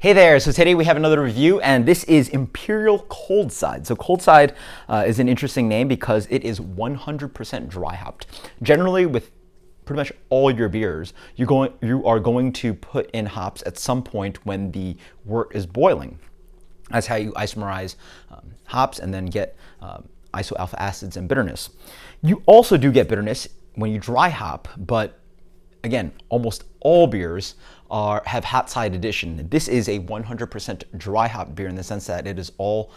Hey there, so today we have another review, and this is Imperial Cold Side. So Cold Side is an interesting name because it is 100% dry hopped. Generally, with pretty much all your beers, you are going to put in hops at some point when the wort is boiling. That's how you isomerize hops and then get isoalpha acids and bitterness. You also do get bitterness when you dry hop, but again, almost all beers have hot side addition. This is a 100% dry hop beer in the sense that it is all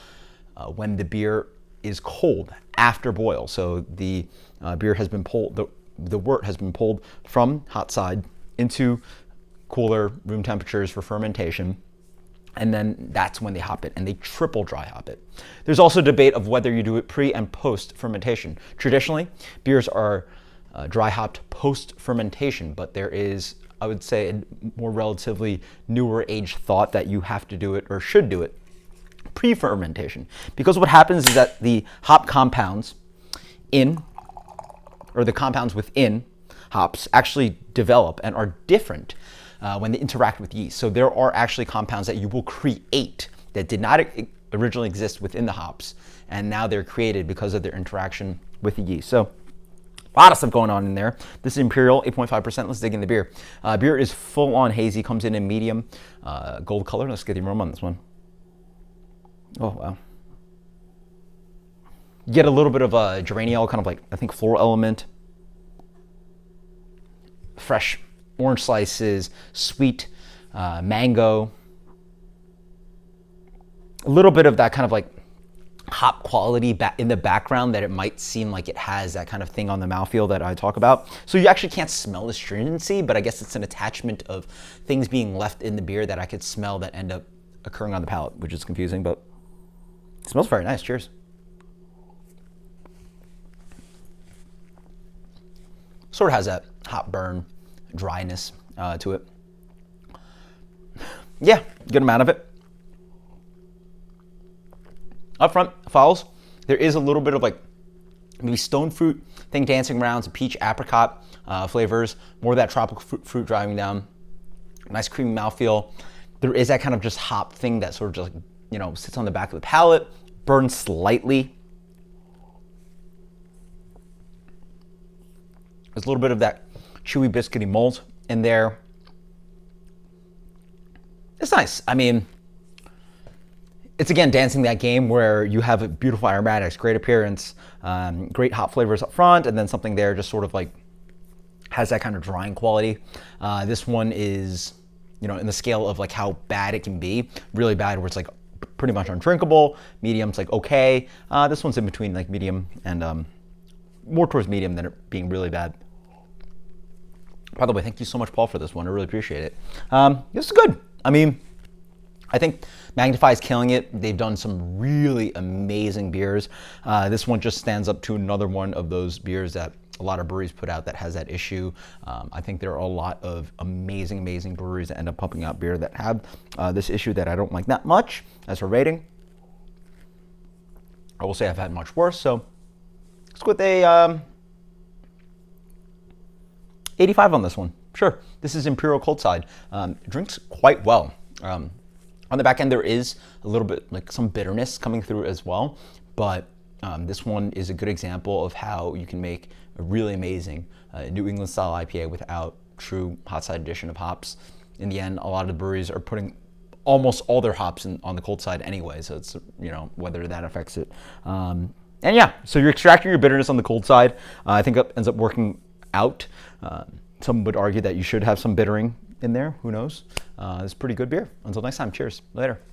when the beer is cold after boil. So the beer has been pulled, the wort has been pulled from hot side into cooler room temperatures for fermentation. And then that's when they hop it, and they triple dry hop it. There's also debate of whether you do it pre and post fermentation. Traditionally, beers are dry hopped post fermentation, but there is, I would say, a more relatively newer age thought that you have to do it or should do it pre-fermentation, because what happens is that the hop compounds the compounds within hops actually develop and are different when they interact with yeast. So there are actually compounds that you will create that did not originally exist within the hops, and now they're created because of their interaction with the yeast. So a lot of stuff going on in there. This is Imperial, 8.5%. Let's dig in the beer. Beer is full on hazy, comes in medium gold color. Let's get the aroma on this one. Oh, wow. You get a little bit of a geraniol, kind of like, I think, floral element. Fresh orange slices, sweet mango. A little bit of that kind of like hop quality in the background that it might seem like it has, that kind of thing on the mouthfeel that I talk about. So you actually can't smell the stringency, but I guess it's an attachment of things being left in the beer that I could smell that end up occurring on the palate, which is confusing, but it smells very nice. Cheers. Sort of has that hop burn dryness to it. Yeah, good amount of it. Up front, follows, there is a little bit of like maybe stone fruit thing dancing around, some peach, apricot flavors, more of that tropical fruit driving down. Nice creamy mouthfeel. There is that kind of just hop thing that sort of just, you know, sits on the back of the palate, burns slightly. There's a little bit of that chewy, biscuity malt in there. It's nice. I mean, it's again dancing that game where you have a beautiful aromatics, great appearance, great hop flavors up front, and then something there just sort of like has that kind of drying quality. This one is, you know, in the scale of like how bad it can be, really bad where it's like pretty much undrinkable, medium's like okay. This one's in between like medium and more towards medium than it being really bad. By the way, thank you so much, Paul, for this one. I really appreciate it. This is good. I mean, I think Magnify is killing it. They've done some really amazing beers. This one just stands up to another one of those beers that a lot of breweries put out that has that issue. I think there are a lot of amazing, amazing breweries that end up pumping out beer that have this issue that I don't like that much. As for rating, I will say I've had much worse. So let's go with a 85 on this one. Sure, this is Imperial Cold Side. Drinks quite well. On the back end, there is a little bit like some bitterness coming through as well, but this one is a good example of how you can make a really amazing New England style IPA without true hot side addition of hops. In the end, a lot of the breweries are putting almost all their hops on the cold side anyway, so it's, you know, whether that affects it. And yeah, so you're extracting your bitterness on the cold side. I think it ends up working out. Some would argue that you should have some bittering in there. Who knows? It's pretty good beer. Until next time, cheers. Later.